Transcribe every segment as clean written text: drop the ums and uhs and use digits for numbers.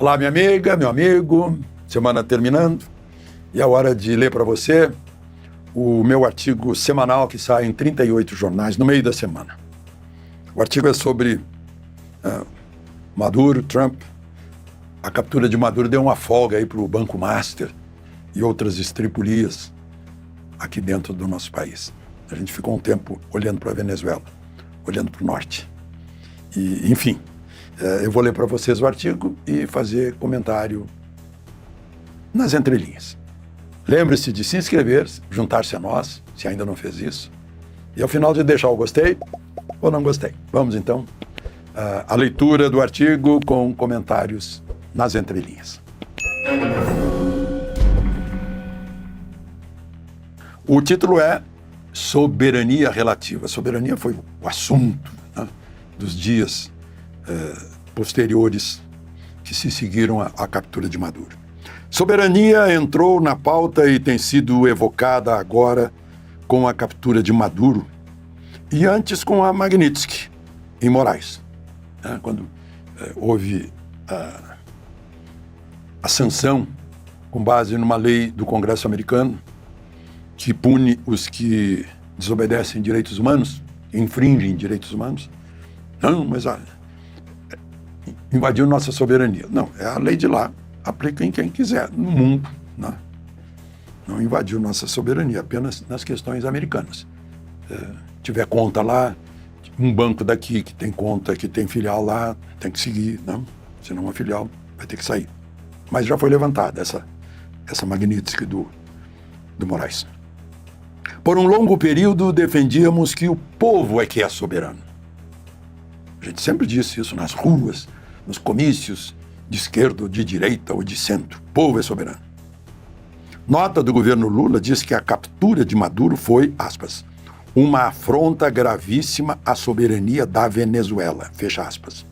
Olá, minha amiga, meu amigo, semana terminando, e é hora de ler para você o meu artigo semanal que sai em 38 jornais no meio da semana. O artigo é sobre Maduro, Trump. A captura de Maduro deu uma folga aí para o Banco Master e outras estripulias aqui dentro do nosso país. A gente ficou um tempo olhando para a Venezuela, olhando para o norte. E, enfim, eu vou ler para vocês o artigo e fazer comentário nas entrelinhas. Lembre-se de se inscrever, juntar-se a nós, se ainda não fez isso. E ao final de deixar o gostei ou não gostei. Vamos então à leitura do artigo com comentários nas entrelinhas. O título é Soberania Relativa. Soberania foi o assunto, né, dos dias posteriores que se seguiram à captura de Maduro. Soberania entrou na pauta e tem sido evocada agora com a captura de Maduro e antes com a Magnitsky em Moraes, né, quando houve a sanção com base numa lei do Congresso americano que pune os que desobedecem direitos humanos, infringem direitos humanos. Não, mas invadiu nossa soberania. Não, é a lei de lá, aplica em quem quiser, no mundo, né? Não invadiu nossa soberania, apenas nas questões americanas. Tiver conta lá, um banco daqui que tem conta, que tem filial lá, tem que seguir, não? Senão a filial vai ter que sair. Mas já foi levantada essa Magnitsky do Moraes. Por um longo período defendíamos que o povo é que é soberano. A gente sempre disse isso nas ruas, nos comícios de esquerda ou de direita ou de centro. O povo é soberano. Nota do governo Lula diz que a captura de Maduro foi, aspas, uma afronta gravíssima à soberania da Venezuela, fecha aspas.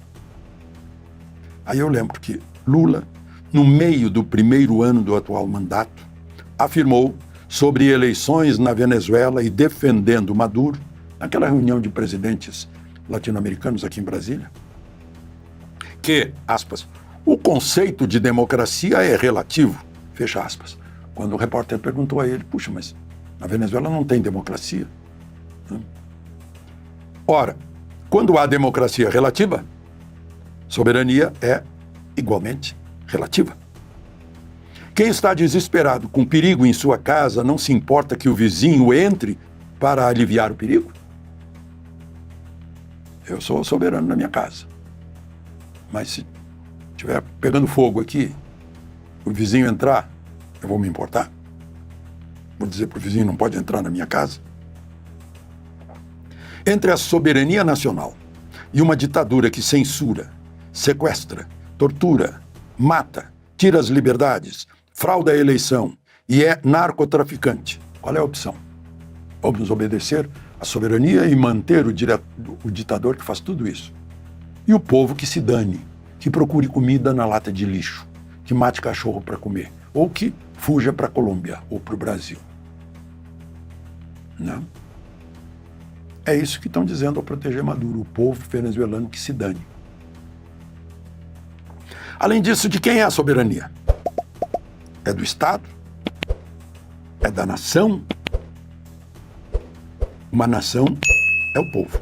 Aí eu lembro que Lula, no meio do primeiro ano do atual mandato, afirmou sobre eleições na Venezuela e defendendo Maduro, naquela reunião de presidentes latino-americanos aqui em Brasília, que, aspas, o conceito de democracia é relativo, fecha aspas. Quando o repórter perguntou a ele, puxa, mas na Venezuela não tem democracia? Ora, quando há democracia relativa, soberania é igualmente relativa. Quem está desesperado com perigo em sua casa não se importa que o vizinho entre para aliviar o perigo? Eu sou soberano na minha casa. Mas se estiver pegando fogo aqui, o vizinho entrar, eu vou me importar? Vou dizer para o vizinho, não pode entrar na minha casa? Entre a soberania nacional e uma ditadura que censura, sequestra, tortura, mata, tira as liberdades, frauda a eleição e é narcotraficante, qual é a opção? Vamos obedecer à soberania e manter o ditador que faz tudo isso. E o povo que se dane, que procure comida na lata de lixo, que mate cachorro para comer, ou que fuja para a Colômbia ou para o Brasil. Não? É isso que estão dizendo ao proteger Maduro, o povo venezuelano que se dane. Além disso, de quem é a soberania? É do Estado? É da nação? Uma nação é o povo.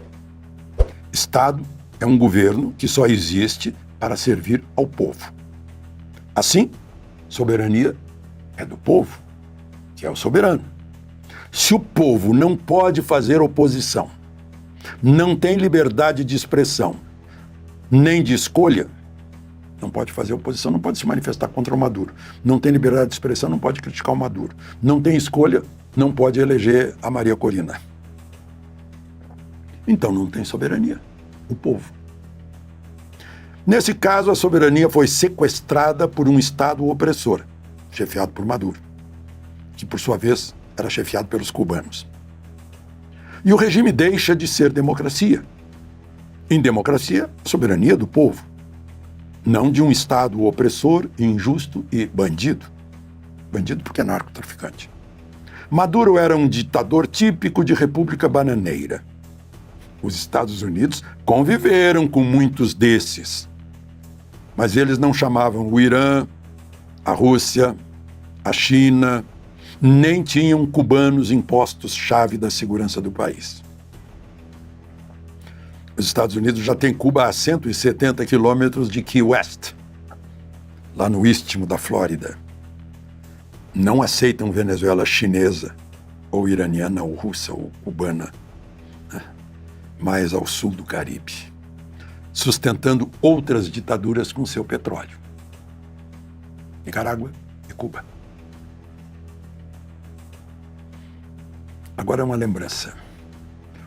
Estado é um governo que só existe para servir ao povo. Assim, soberania é do povo, que é o soberano. Se o povo não pode fazer oposição, não tem liberdade de expressão, nem de escolha, não pode fazer oposição, não pode se manifestar contra o Maduro. Não tem liberdade de expressão, não pode criticar o Maduro. Não tem escolha, não pode eleger a Maria Corina. Então não tem soberania, o povo. Nesse caso, a soberania foi sequestrada por um Estado opressor, chefiado por Maduro, que por sua vez era chefiado pelos cubanos. E o regime deixa de ser democracia. Em democracia, a soberania é do povo, não de um Estado opressor, injusto e bandido. Bandido porque é narcotraficante. Maduro era um ditador típico de república bananeira. Os Estados Unidos conviveram com muitos desses. Mas eles não chamavam o Irã, a Rússia, a China, nem tinham cubanos em postos-chave da segurança do país. Os Estados Unidos já têm Cuba a 170 quilômetros de Key West, lá no istmo da Flórida. Não aceitam Venezuela chinesa, ou iraniana, ou russa, ou cubana, né? Mais ao sul do Caribe, sustentando outras ditaduras com seu petróleo. Nicarágua e Cuba. Agora uma lembrança.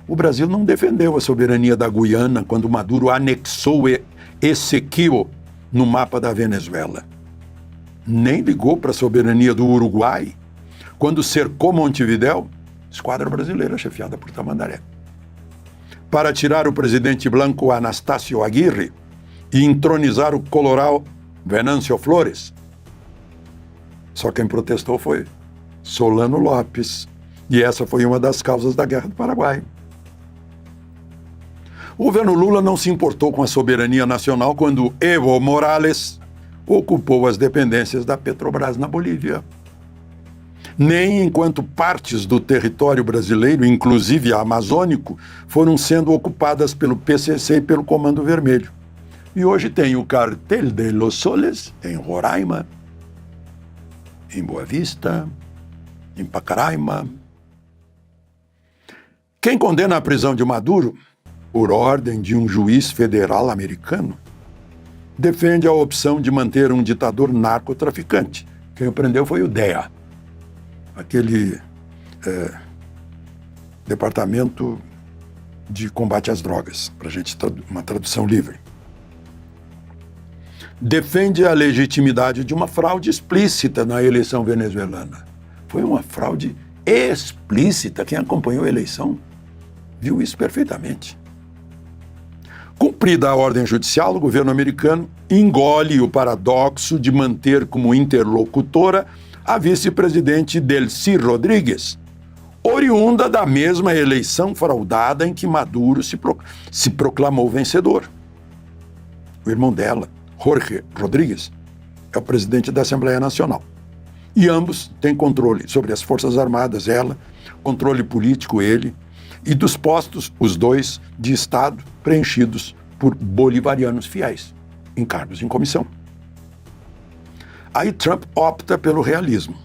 O Brasil não defendeu a soberania da Guiana quando Maduro anexou Esequibo no mapa da Venezuela. Nem ligou para a soberania do Uruguai quando cercou Montevidéu, esquadra brasileira chefiada por Tamandaré. Para tirar o presidente Blanco Anastácio Aguirre e entronizar o coloral Venâncio Flores. Só quem protestou foi Solano Lopes, e essa foi uma das causas da Guerra do Paraguai. O governo Lula não se importou com a soberania nacional quando Evo Morales ocupou as dependências da Petrobras na Bolívia. Nem enquanto partes do território brasileiro, inclusive amazônico, foram sendo ocupadas pelo PCC e pelo Comando Vermelho. E hoje tem o Cartel de los Soles, em Roraima, em Boa Vista, em Pacaraima. Quem condena a prisão de Maduro, por ordem de um juiz federal americano, defende a opção de manter um ditador narcotraficante. Quem o prendeu foi o DEA, aquele Departamento de Combate às Drogas, para a gente uma tradução livre. Defende a legitimidade de uma fraude explícita na eleição venezuelana. Foi uma fraude explícita. Quem acompanhou a eleição viu isso perfeitamente. Cumprida a ordem judicial, o governo americano engole o paradoxo de manter como interlocutora a vice-presidente Delcy Rodrigues, oriunda da mesma eleição fraudada em que Maduro se proclamou vencedor. O irmão dela, Jorge Rodrigues, é o presidente da Assembleia Nacional. E ambos têm controle sobre as Forças Armadas, ela, controle político, ele, e dos postos, os dois, de Estado preenchidos por bolivarianos fiéis, em cargos em comissão. Aí Trump opta pelo realismo.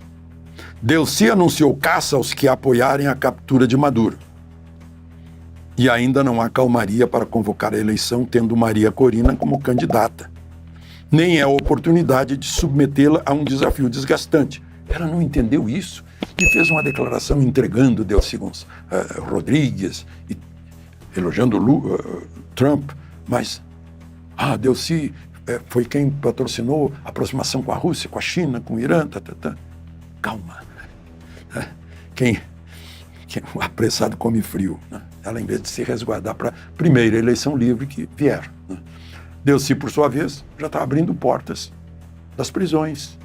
Delcy anunciou caça aos que apoiarem a captura de Maduro. E ainda não há calmaria para convocar a eleição, tendo Maria Corina como candidata. Nem é a oportunidade de submetê-la a um desafio desgastante. Ela não entendeu isso e fez uma declaração entregando Delcy Rodrigues e elogiando Trump, mas Delcy foi quem patrocinou a aproximação com a Rússia, com a China, com o Irã, Calma. O apressado come frio, né? Ela, em vez de se resguardar para a primeira eleição livre que vier, né? Delcy, por sua vez, já está abrindo portas das prisões,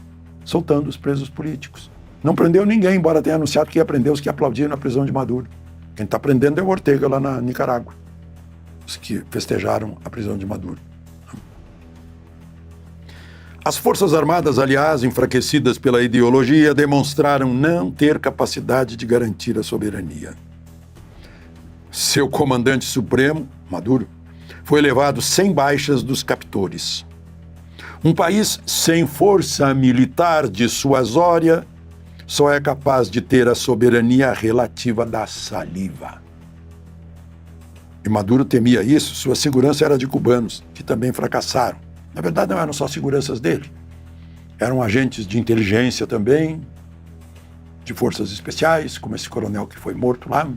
soltando os presos políticos. Não prendeu ninguém, embora tenha anunciado que ia prender os que aplaudiram a prisão de Maduro. Quem está prendendo é o Ortega, lá na Nicarágua, os que festejaram a prisão de Maduro. As Forças Armadas, aliás, enfraquecidas pela ideologia, demonstraram não ter capacidade de garantir a soberania. Seu comandante supremo, Maduro, foi levado sem baixas dos captores. Um país sem força militar dissuasória só é capaz de ter a soberania relativa da saliva. E Maduro temia isso, sua segurança era de cubanos, que também fracassaram. Na verdade, não eram só seguranças dele. Eram agentes de inteligência também, de forças especiais, como esse coronel que foi morto lá,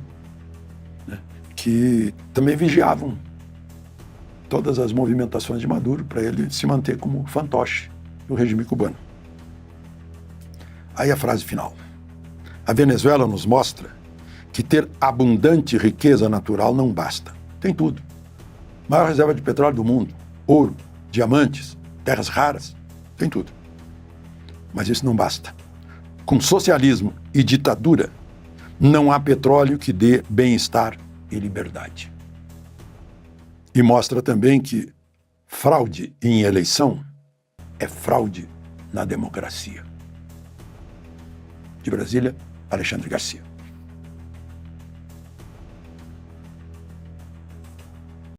né, que também vigiavam todas as movimentações de Maduro para ele se manter como fantoche do regime cubano. Aí a frase final. A Venezuela nos mostra que ter abundante riqueza natural não basta. Tem tudo. Maior reserva de petróleo do mundo, ouro, diamantes, terras raras, tem tudo. Mas isso não basta. Com socialismo e ditadura, não há petróleo que dê bem-estar e liberdade. E mostra também que fraude em eleição é fraude na democracia. De Brasília, Alexandre Garcia.